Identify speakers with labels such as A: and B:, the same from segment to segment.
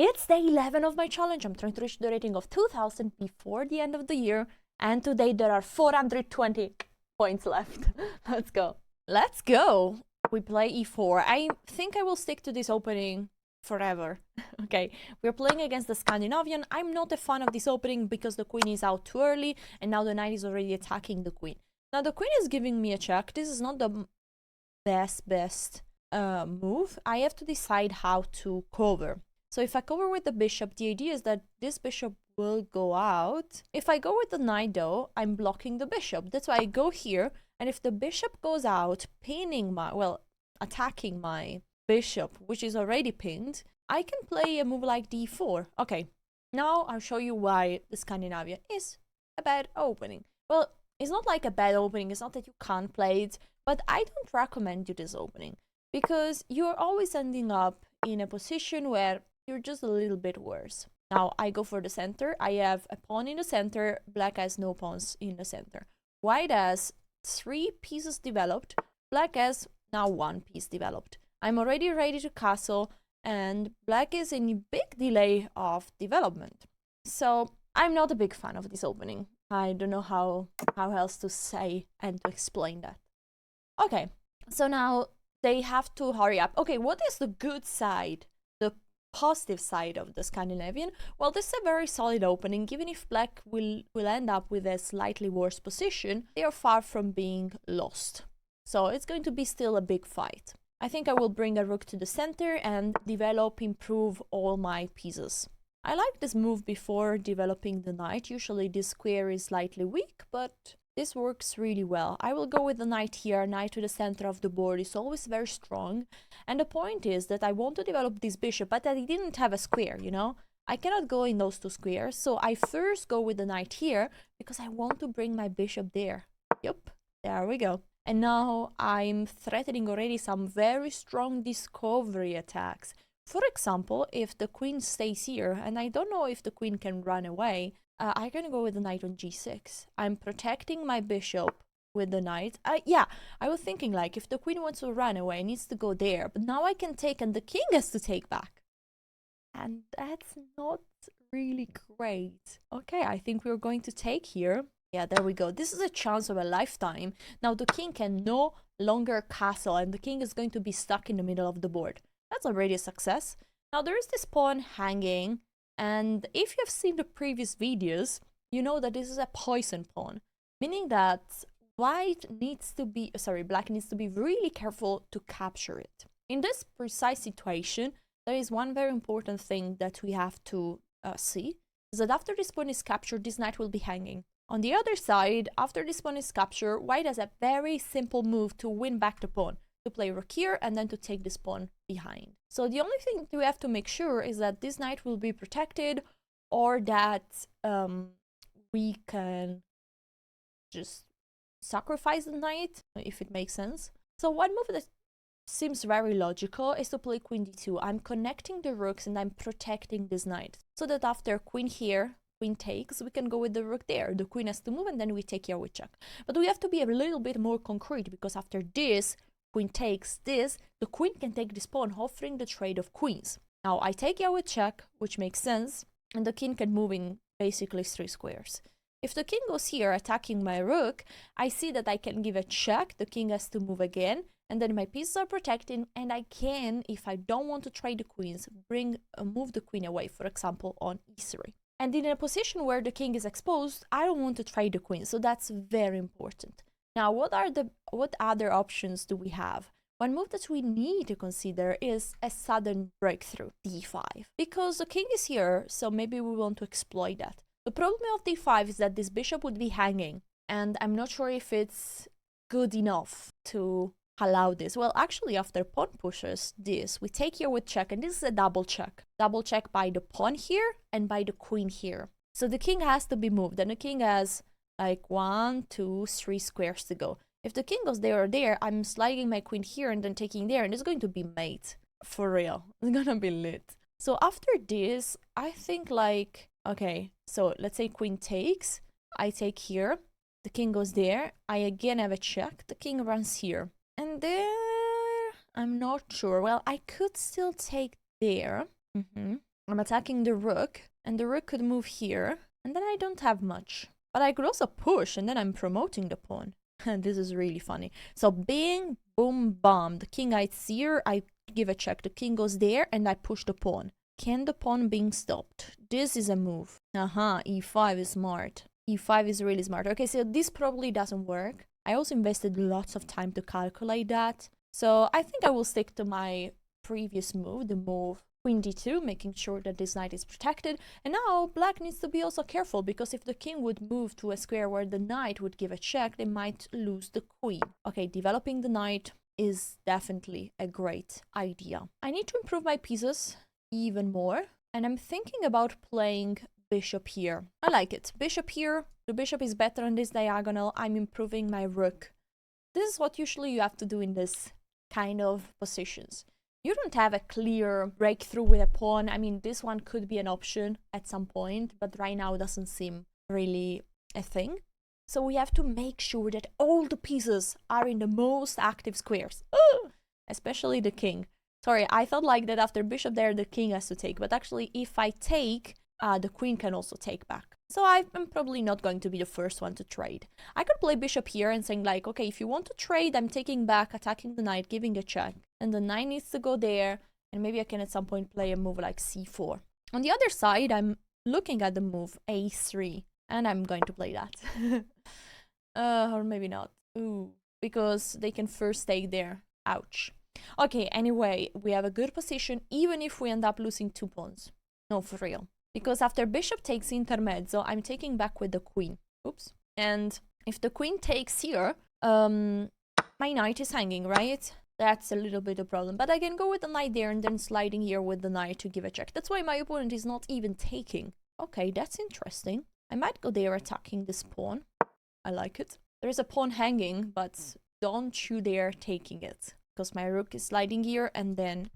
A: It's day 11 of my challenge. I'm trying to reach the rating of 2000 before the end of the year. And today there are 420 points left. Let's go. Let's go. We play e4. I think I will stick to this opening forever. Okay, we're playing against the Scandinavian. I'm not a fan of this opening because the queen is out too early and now the knight is already attacking the queen. Now the queen is giving me a check. This is not the best move. I have to decide how to cover. So if I cover with the bishop, the idea is that this bishop will go out. If I go with the knight though, I'm blocking the bishop. That's why I go here, and if the bishop goes out, pinning my, well, attacking my bishop, which is already pinned, I can play a move like d4. Okay, now I'll show you why the Scandinavian is a bad opening. Well, it's not like a bad opening, it's not that you can't play it, but I don't recommend you this opening because you're always ending up in a position where you're just a little bit worse. Now I go for the center. I have a pawn in the center. Black has no pawns in the center. White has 3 pieces developed. Black has now 1 piece developed. I'm already ready to castle, and black is in a big delay of development. So I'm not a big fan of this opening. I don't know how else to say and to explain that. Okay, so now they have to hurry up. Okay, what is the good side? The positive side of the Scandinavian? Well, this is a very solid opening. Even if black will end up with a slightly worse position, they are far from being lost. So it's going to be still a big fight. I think I will bring a rook to the center and develop, improve all my pieces. I like this move before developing the knight. Usually this square is slightly weak, but this works really well. I will go with the knight here. Knight to the center of the board is always very strong. And the point is that I want to develop this bishop, but I didn't have a square, you know? I cannot go in those 2 squares. So I first go with the knight here because I want to bring my bishop there. Yup, there we go. And now I'm threatening already some very strong discovery attacks. For example, if the queen stays here, and I don't know if the queen can run away, I can go with the knight on g6. I'm protecting my bishop with the knight. Yeah, I was thinking like if the queen wants to run away, it needs to go there. But now I can take and the king has to take back. And that's not really great. Okay, I think we're going to take here. Yeah, there we go. This is a chance of a lifetime. Now the king can no longer castle and the king is going to be stuck in the middle of the board. That's already a success. Now there is this pawn hanging. And if you have seen the previous videos, you know that this is a poison pawn, meaning that black needs to be really careful to capture it. In this precise situation, there is one very important thing that we have to see, is that after this pawn is captured, this knight will be hanging. On the other side, after this pawn is captured, white has a very simple move to win back the pawn, to play rook here and then to take this pawn behind. So the only thing we have to make sure is that this knight will be protected, or that we can just sacrifice the knight, if it makes sense. So one move that seems very logical is to play queen d2. I'm connecting the rooks and I'm protecting this knight, so that after queen here, queen takes, we can go with the rook there. The queen has to move and then we take here with check. But we have to be a little bit more concrete, because after this, queen takes this, the queen can take this pawn, offering the trade of queens. Now I take here with check, which makes sense, and the king can move in basically 3 squares. If the king goes here attacking my rook, I see that I can give a check, the king has to move again, and then my pieces are protected, and I can, if I don't want to trade the queens, move the queen away, for example on e3. And in a position where the king is exposed, I don't want to trade the queen, so that's very important. Now, what other options do we have? One move that we need to consider is a sudden breakthrough, d5. Because the king is here, so maybe we want to exploit that. The problem of d5 is that this bishop would be hanging, and I'm not sure if it's good enough to allow this. Well, actually, after pawn pushes this, we take here with check, and this is a double check. Double check by the pawn here and by the queen here. So the king has to be moved, and the king has like 1, 2, 3 squares to go. If the king goes there or there, I'm sliding my queen here and then taking there, and it's going to be mate. For real. It's gonna be lit. So after this, I think like, okay, so let's say queen takes. I take here. The king goes there. I again have a check. The king runs here. And there, I'm not sure. Well, I could still take there. I'm attacking the rook, and the rook could move here, and then I don't have much. But I could also push, and then I'm promoting the pawn. And this is really funny. So bing, boom, bam. The king hides here, I give a check. The king goes there, and I push the pawn. Can the pawn being stopped? This is a move. E5 is smart. E5 is really smart. Okay, so this probably doesn't work. I also invested lots of time to calculate that. So I think I will stick to my previous move, the move Queen d2, making sure that this knight is protected. And now black needs to be also careful, because if the king would move to a square where the knight would give a check, they might lose the queen. Okay, developing the knight is definitely a great idea. I need to improve my pieces even more, and I'm thinking about playing bishop here. I like it. Bishop here. The bishop is better on this diagonal. I'm improving my rook. This is what usually you have to do in this kind of positions. You don't have a clear breakthrough with a pawn. I mean, this one could be an option at some point, but right now it doesn't seem really a thing. So we have to make sure that all the pieces are in the most active squares, especially the king. Sorry, I thought like that after bishop there, the king has to take, but actually if I take, the queen can also take back. So I'm probably not going to be the first one to trade. I could play bishop here and saying like, okay, if you want to trade, I'm taking back, attacking the knight, giving a check. And the knight needs to go there, and maybe I can at some point play a move like c4. On the other side, I'm looking at the move a3, and I'm going to play that. Or maybe not. Ooh, because they can first take there. Ouch. Okay, anyway, we have a good position, even if we end up losing 2 pawns. No, for real. Because after bishop takes intermezzo, I'm taking back with the queen. Oops. And if the queen takes here, my knight is hanging, right? That's a little bit of a problem. But I can go with the knight there and then sliding here with the knight to give a check. That's why my opponent is not even taking. Okay, that's interesting. I might go there attacking this pawn. I like it. There is a pawn hanging, but don't you dare taking it. Because my rook is sliding here, and then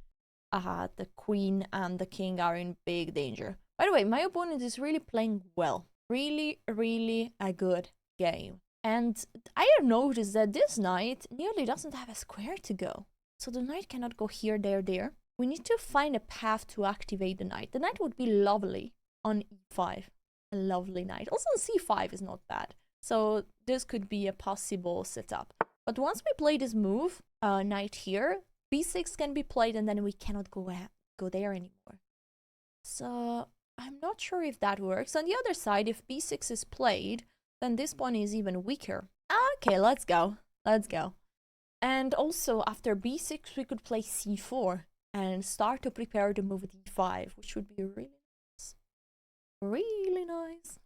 A: the queen and the king are in big danger. By the way, my opponent is really playing well. Really, really a good game. And I have noticed that this knight nearly doesn't have a square to go. So the knight cannot go here, there, there. We need to find a path to activate the knight. The knight would be lovely on e5. A lovely knight. Also on c5 is not bad. So this could be a possible setup. But once we play this move, knight here, b6 can be played, and then we cannot go there anymore. So I'm not sure if that works. On the other side, if b6 is played, then this pawn is even weaker. Okay, let's go. Let's go. And also, after b6, we could play c4 and start to prepare the move d5, which would be really nice. Really nice.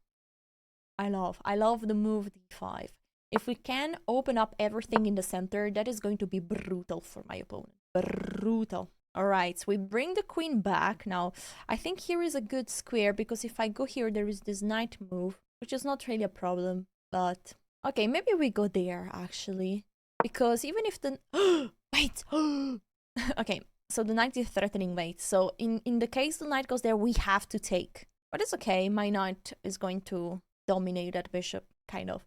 A: I love the move d5. If we can open up everything in the center, that is going to be brutal for my opponent. Brutal. Alright, so we bring the queen back. Now, I think here is a good square, because if I go here, there is this knight move, which is not really a problem, but... Okay, maybe we go there, actually. Because even if the... Wait! Okay, so the knight is threatening mate. So in the case the knight goes there, we have to take. But it's okay, my knight is going to dominate that bishop, kind of.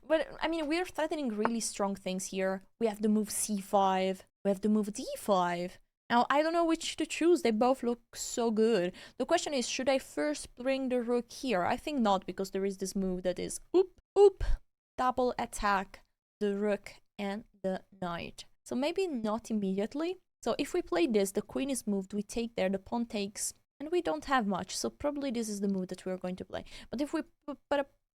A: But, I mean, we're threatening really strong things here. We have the move c5. We have the move d5. Now, I don't know which to choose. They both look so good. The question is, should I first bring the rook here? I think not, because there is this move that is oop, double attack the rook and the knight. So maybe not immediately. So if we play this, the queen is moved, we take there, the pawn takes, and we don't have much. So probably this is the move that we're going to play. But if we...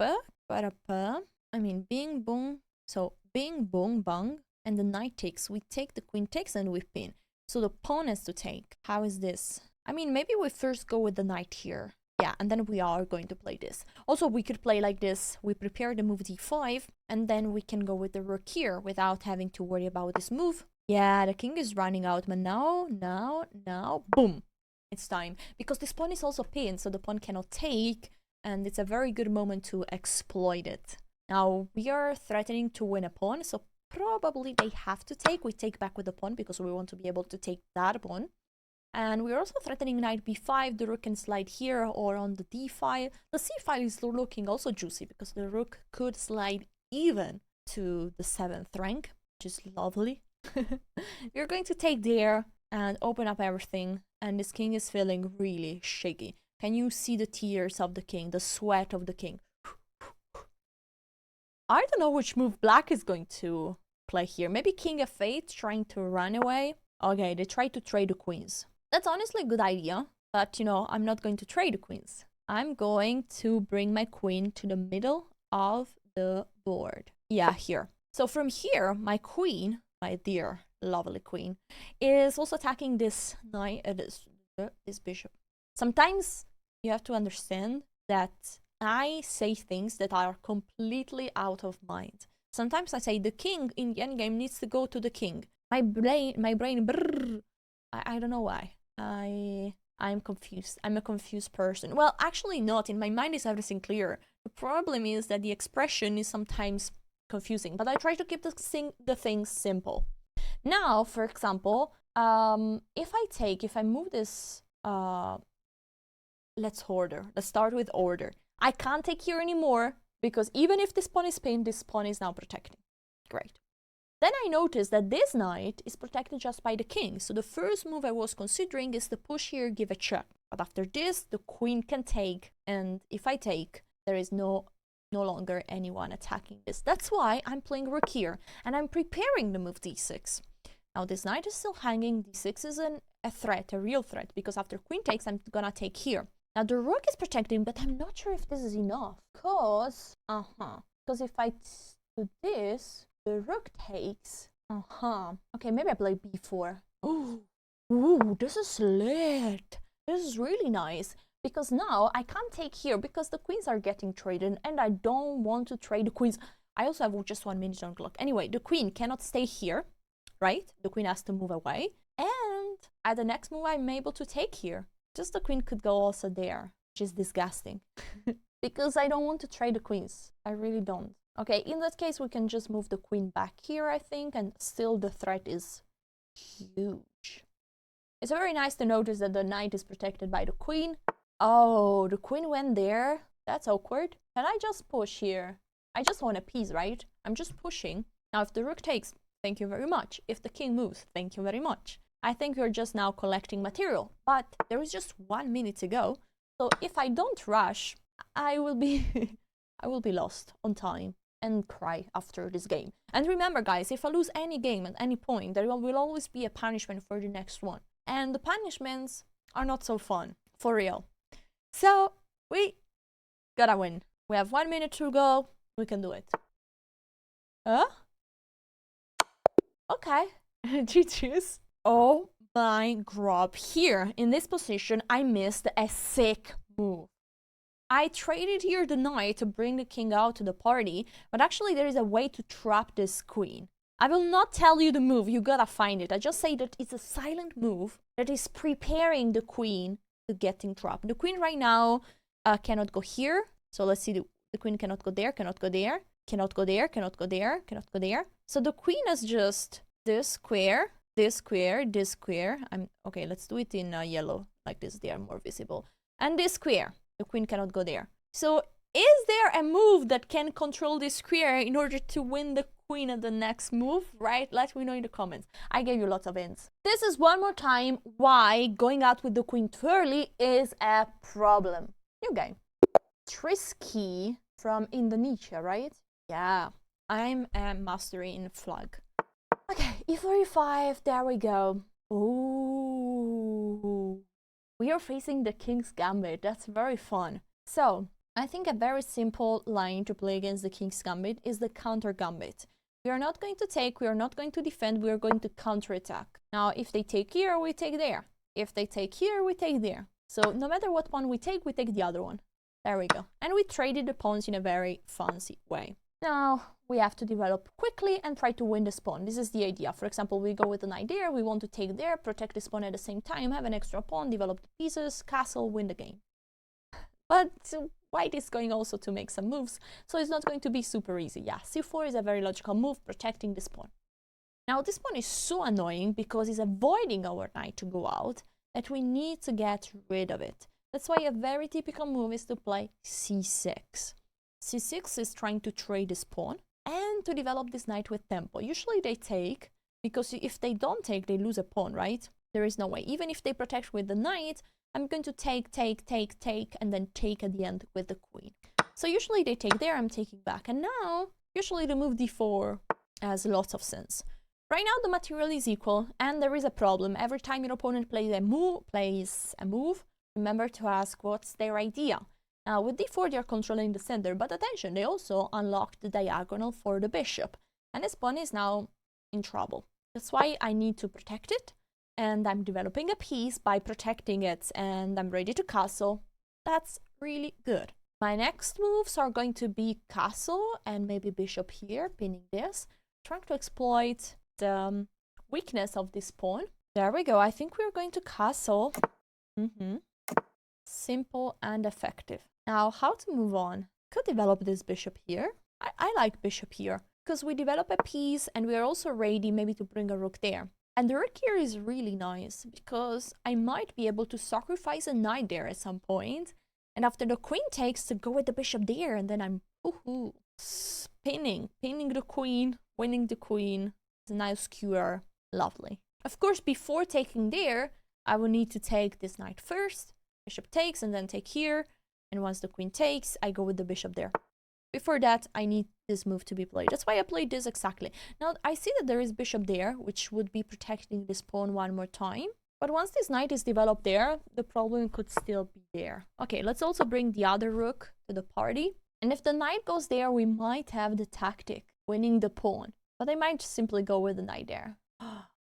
A: I mean, bing, boom. So bing, boom, bang. And the knight takes. We take, the queen takes, and we pin. So the pawn has to take. How is this? I mean, maybe we first go with the knight here. Yeah, and then we are going to play this. Also, we could play like this. We prepare the move d5, and then we can go with the rook here without having to worry about this move. Yeah, the king is running out, but now, boom. It's time. Because this pawn is also pinned, so the pawn cannot take, and it's a very good moment to exploit it. Now, we are threatening to win a pawn, so probably they have to take. We take back with the pawn because we want to be able to take that pawn. And we're also threatening knight b5. The rook can slide here or on the d5. The c5 is looking also juicy because the rook could slide even to the 7th rank, which is lovely. We're going to take there and open up everything. and this king is feeling really shaky. Can you see the tears of the king, the sweat of the king? I don't know which move black is going to play here. Maybe king f8 trying to run away. Okay, they try to trade the queens. That's honestly a good idea, but you know, I'm not going to trade the queens. I'm going to bring my queen to the middle of the board. Yeah, here. So from here, my queen, my dear lovely queen, is also attacking this knight, this bishop. Sometimes you have to understand that I say things that are completely out of mind. Sometimes I say the king in the endgame needs to go to the king. My brain, brrr, I don't know why. I'm confused. I'm a confused person. Well, actually not. In my mind is everything clear. The problem is that the expression is sometimes confusing, but I try to keep the things simple. Now, for example, if I move this, let's start with order. I can't take here anymore because even if this pawn is pinned, this pawn is now protecting. Great. Then I noticed that this knight is protected just by the king. So the first move I was considering is to push here, give a check. But after this, the queen can take. And if I take, there is no longer anyone attacking this. That's why I'm playing rook here. And I'm preparing the move d6. Now this knight is still hanging. d6 is a threat, a real threat. Because after queen takes, I'm gonna take here. Now the rook is protecting, but I'm not sure if this is enough. Because if I do this, the rook takes. Okay, maybe I play b4. Ooh, this is lit. This is really nice. Because now I can't take here because the queens are getting traded and I don't want to trade the queens. I also have just 1 minute on clock. Anyway, the queen cannot stay here, right? The queen has to move away. And at the next move, I'm able to take here. Just the queen could go also there, which is disgusting. Because I don't want to trade the queens. I really don't. Okay, in that case, we can just move the queen back here, I think, and still the threat is huge. It's very nice to notice that the knight is protected by the queen. Oh, the queen went there. That's awkward. Can I just push here? I just want a piece, right? I'm just pushing. Now, if the rook takes, thank you very much. If the king moves, thank you very much. I think we're just now collecting material, but there is just 1 minute to go. So if I don't rush, I will be lost on time and cry after this game. And remember, guys, if I lose any game at any point, there will always be a punishment for the next one. And the punishments are not so fun, for real. So we gotta win. We have 1 minute to go. We can do it. Okay. GG's. Oh my god. Here, in this position, I missed a sick move. I traded here the knight to bring the king out to the party, but actually there is a way to trap this queen. I will not tell you the move, you gotta find it. I just say that it's a silent move that is preparing the queen to getting trapped. The queen right now cannot go here. So let's see, the queen cannot go there, cannot go there, cannot go there, cannot go there, cannot go there. So the queen is just this square, this square, this square. Okay, let's do it in yellow, like this, they are more visible. And this square. The queen cannot go there. So is there a move that can control this square in order to win the queen at the next move, right? Let me know in the comments. I gave you lots of hints. This is one more time why going out with the queen too early is a problem. New game. Trisky from Indonesia, right? Yeah, I'm a master in flag. Okay, e4, e5, there we go. Ooh. We are facing the king's gambit. That's very fun. So, I think a very simple line to play against the king's gambit is the counter gambit. We are not going to take, we are not going to defend, we are going to counterattack. Now, if they take here, we take there. If they take here, we take there. So, no matter what pawn we take the other one. There we go. And we traded the pawns in a very fancy way. Now, we have to develop quickly and try to win this pawn. This is the idea. For example, we go with an idea, we want to take there, protect this pawn at the same time, have an extra pawn, develop the pieces, castle, win the game. But white is going also to make some moves, so it's not going to be super easy. Yeah, c4 is a very logical move, protecting this pawn. Now, this pawn is so annoying because it's avoiding our knight to go out that we need to get rid of it. That's why a very typical move is to play c6. c6 is trying to trade this pawn and to develop this knight with tempo. Usually they take, because if they don't take, they lose a pawn, right? There is no way. Even if they protect with the knight, I'm going to take, and then take at the end with the queen. So usually they take there, I'm taking back. And now, usually the move d4 has lots of sense. Right now the material is equal, and there is a problem. Every time your opponent plays a move, remember to ask what's their idea. Now with d4 they're controlling the center, but attention, they also unlocked the diagonal for the bishop. And this pawn is now in trouble. That's why I need to protect it. And I'm developing a piece by protecting it, and I'm ready to castle. That's really good. My next moves are going to be castle and maybe bishop here, pinning this, trying to exploit the weakness of this pawn. There we go. I think we're going to castle. Simple and effective. Now, how to move on? Could develop this bishop here. I like bishop here because we develop a piece and we are also ready maybe to bring a rook there. And the rook here is really nice because I might be able to sacrifice a knight there at some point. And after the queen takes, to go with the bishop there, and then I'm pinning the queen, winning the queen. It's a nice skewer, lovely. Of course, before taking there, I will need to take this knight first. Bishop takes and then take here. And once the queen takes, I go with the bishop there. Before that, I need this move to be played. That's why I played this exactly. Now, I see that there is bishop there, which would be protecting this pawn one more time. But once this knight is developed there, the problem could still be there. Okay, let's also bring the other rook to the party. And if the knight goes there, we might have the tactic, winning the pawn. But I might simply go with the knight there.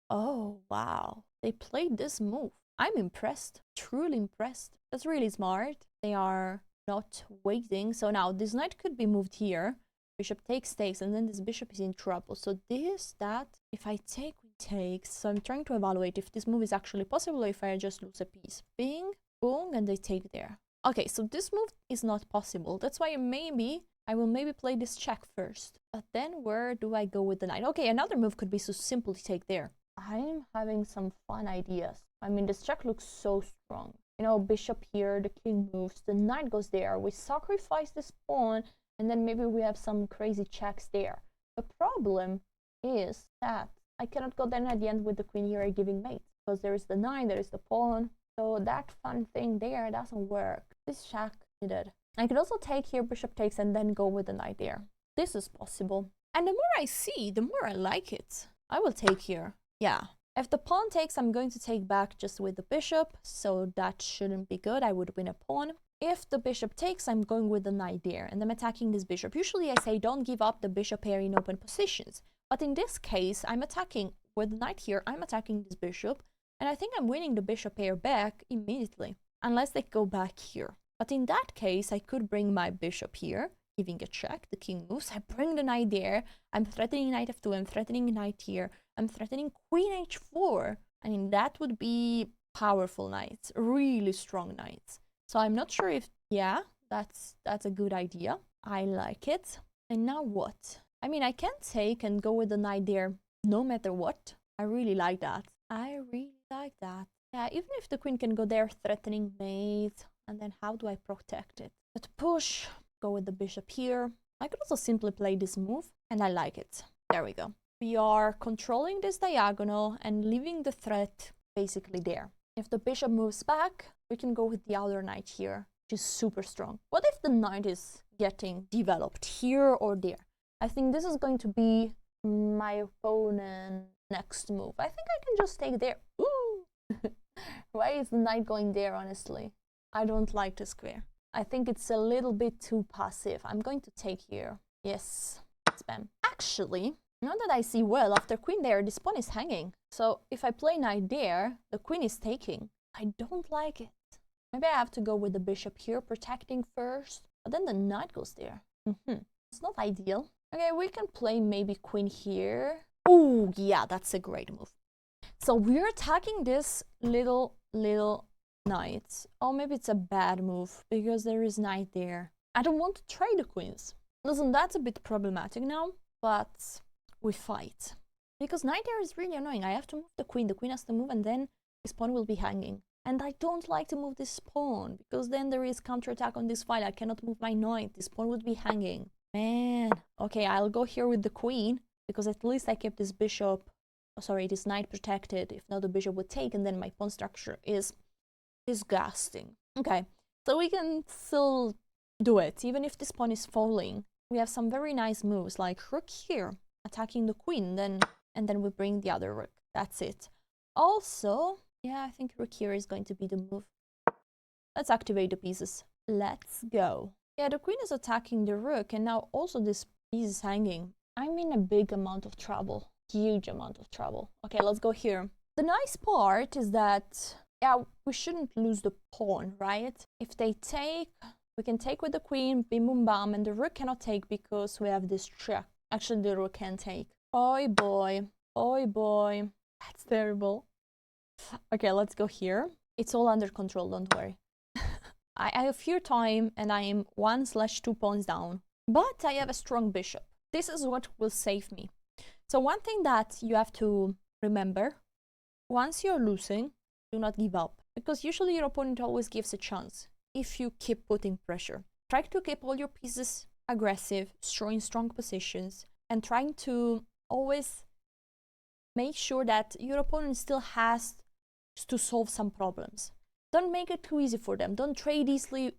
A: Oh, wow. They played this move. I'm impressed. Truly impressed. That's really smart. They are not waiting. So now this knight could be moved here. Bishop takes, and then this bishop is in trouble. So this, that, if I take, we takes. So I'm trying to evaluate if this move is actually possible or if I just lose a piece. Bing, boom, and they take there. Okay, so this move is not possible. That's why I will maybe play this check first. But then where do I go with the knight? Okay, another move could be to simply take there. I'm having some fun ideas. I mean, this check looks so strong. You know, bishop here, the king moves, the knight goes there. We sacrifice this pawn, and then maybe we have some crazy checks there. The problem is that I cannot go then at the end with the queen here giving mate, because there is the knight, there is the pawn. So that fun thing there doesn't work. This check needed. I could also take here, bishop takes, and then go with the knight there. This is possible. And the more I see, the more I like it. I will take here. Yeah. If the pawn takes, I'm going to take back just with the bishop, so that shouldn't be good. I would win a pawn. If the bishop takes, I'm going with the knight there, and I'm attacking this bishop. Usually I say don't give up the bishop pair in open positions. But in this case, I'm attacking with the knight here. I'm attacking this bishop, and I think I'm winning the bishop pair back immediately, unless they go back here. But in that case, I could bring my bishop here, giving a check. The king moves. I bring the knight there. I'm threatening knight f2. I'm threatening knight here. I'm threatening queen h4. I mean, that would be powerful knights, really strong knights. So I'm not sure if, yeah, that's a good idea. I like it. And now what? I mean, I can take and go with the knight there no matter what. I really like that. I really like that. Yeah, even if the queen can go there, threatening mate. And then how do I protect it? But push, go with the bishop here. I could also simply play this move, and I like it. There we go. We are controlling this diagonal and leaving the threat basically there. If the bishop moves back, we can go with the other knight here, which is super strong. What if the knight is getting developed here or there? I think this is going to be my opponent's next move. I think I can just take there. Ooh! Why is the knight going there, honestly? I don't like the square. I think it's a little bit too passive. I'm going to take here. Yes, spam. Actually, now that I see well, after queen there, this pawn is hanging. So if I play knight there, the queen is taking. I don't like it. Maybe I have to go with the bishop here, protecting first. But then the knight goes there. It's not ideal. Okay, we can play maybe queen here. Oh, yeah, that's a great move. So we're attacking this little knight. Oh, maybe it's a bad move because there is knight there. I don't want to trade the queens. Listen, that's a bit problematic now, but we fight. Because knight there is really annoying. I have to move the queen. The queen has to move, and then this pawn will be hanging. And I don't like to move this pawn, because then there is counterattack on this file. I cannot move my knight. This pawn would be hanging. Man. Okay, I'll go here with the queen, because at least I kept this bishop sorry, it is knight protected. If not, the bishop would take, and then my pawn structure is disgusting. Okay, so we can still do it, even if this pawn is falling. We have some very nice moves, like rook here, attacking the queen, and then we bring the other rook. That's it. Also, yeah, I think rook here is going to be the move. Let's activate the pieces. Let's go. Yeah, the queen is attacking the rook, and now also this piece is hanging. I'm in a big amount of trouble. Huge amount of trouble. Okay, let's go here. The nice part is that, yeah, we shouldn't lose the pawn, right? If they take, we can take with the queen, bim bum bam, and the rook cannot take because we have this check. Actually, the rook can take. Oi boy. Oi boy. That's terrible. Okay, let's go here. It's all under control, don't worry. I have fewer time and I am 1/2 pawns down. But I have a strong bishop. This is what will save me. So one thing that you have to remember, once you're losing, do not give up. Because usually your opponent always gives a chance if you keep putting pressure. Try to keep all your pieces aggressive, showing strong positions, and trying to always make sure that your opponent still has to solve some problems. Don't make it too easy for them. Don't trade easily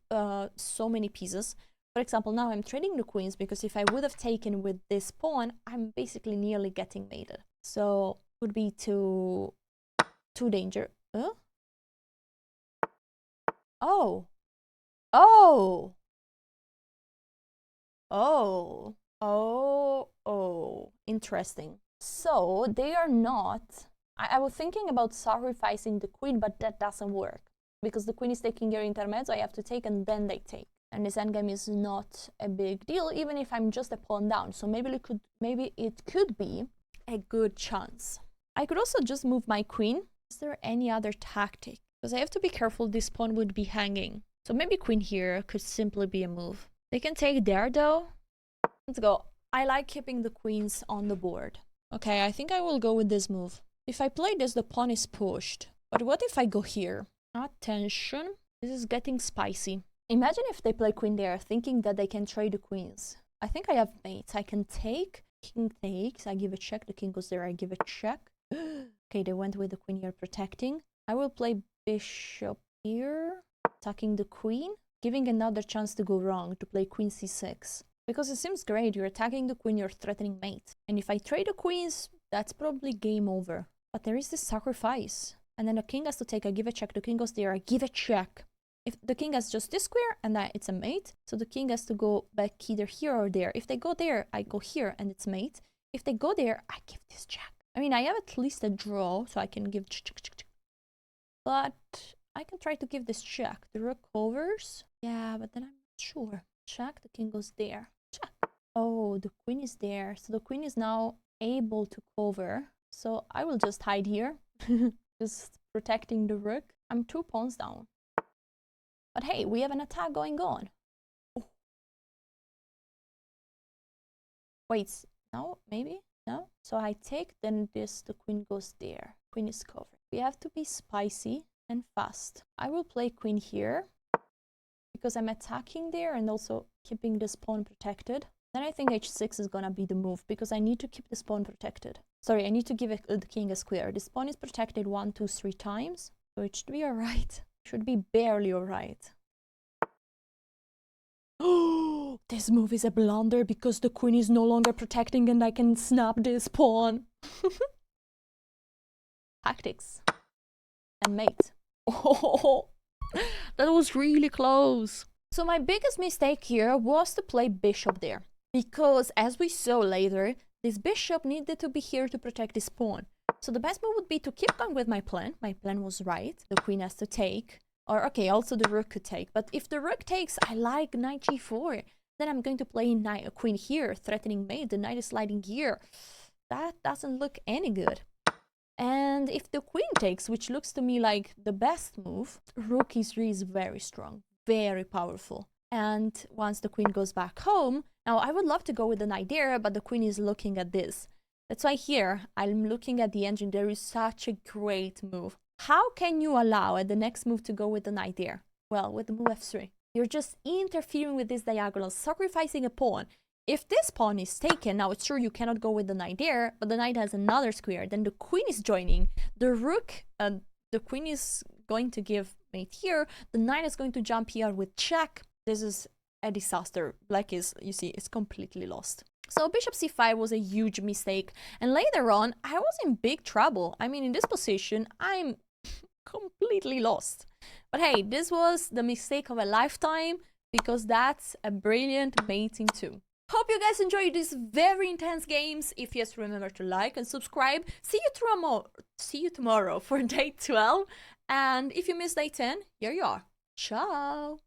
A: so many pieces. For example, now I'm trading the queens because if I would have taken with this pawn, I'm basically nearly getting mated. So would be too danger. Oh. Oh. Oh. Oh. Interesting. So they are not. I was thinking about sacrificing the queen, but that doesn't work because the queen is taking your intermezzo. I have to take and then they take. And this endgame is not a big deal, even if I'm just a pawn down. So maybe it could be a good chance. I could also just move my queen. Is there any other tactic? Because I have to be careful, this pawn would be hanging. So maybe queen here could simply be a move. They can take there though. Let's go. I like keeping the queens on the board. Okay, I think I will go with this move. If I play this, the pawn is pushed. But what if I go here? Attention. This is getting spicy. Imagine if they play queen there, thinking that they can trade the queens. I think I have mates. I can take. King takes. I give a check. The king goes there. I give a check. Okay, they went with the queen here protecting. I will play bishop here, attacking the queen, giving another chance to go wrong, to play queen c6. Because it seems great. You're attacking the queen, you're threatening mate. And if I trade the queens, that's probably game over. But there is this sacrifice. And then the king has to take. I give a check. The king goes there. I give a check. If the king has just this square and that it's a mate, so the king has to go back either here or there. If they go there, I go here and it's mate. If they go there, I give this check. I mean, I have at least a draw, so I can give check. But I can try to give this check. The rook covers. Yeah, but then I'm not sure. Check. The king goes there. Check. Oh, the queen is there. So the queen is now able to cover. So I will just hide here. Just protecting the rook. I'm 2 pawns down. But hey, we have an attack going on. Oh. Wait, no, maybe? No? So I take, then this, the queen goes there. Queen is covered. We have to be spicy and fast. I will play queen here because I'm attacking there and also keeping this pawn protected. Then I think h6 is gonna be the move because I need to keep this pawn protected. Sorry, I need to give the king a square. This pawn is protected 1, 2, 3 times. So it should be alright. Should be barely alright. Oh, this move is a blunder because the queen is no longer protecting and I can snap this pawn. Tactics. And mate. Oh, that was really close. So my biggest mistake here was to play bishop there. Because as we saw later, this bishop needed to be here to protect this pawn. So the best move would be to keep going with my plan. My plan was right. The queen has to take. Or, okay, also the rook could take. But if the rook takes, I like knight g4. Then I'm going to play knight, queen here, threatening mate. The knight is sliding here. That doesn't look any good. And if the queen takes, which looks to me like the best move, rook e3 is very strong, very powerful. And once the queen goes back home, now I would love to go with the knight there, but the queen is looking at this. That's why here, I'm looking at the engine. There is such a great move. How can you allow at the next move to go with the knight there? Well, with the move f3. You're just interfering with this diagonal, sacrificing a pawn. if this pawn is taken, now it's true you cannot go with the knight there, but the knight has another square. Then the queen is joining. The rook, the queen is going to give mate here. The knight is going to jump here with check. This is a disaster. Black is, you see, it's completely lost. So bishop c5 was a huge mistake. And later on, I was in big trouble. I mean, in this position, I'm completely lost. But hey, this was the mistake of a lifetime, because that's a brilliant mating too. Hope you guys enjoyed these very intense games. If yes, remember to like and subscribe. See you tomorrow for day 12. And if you missed day 10, here you are. Ciao!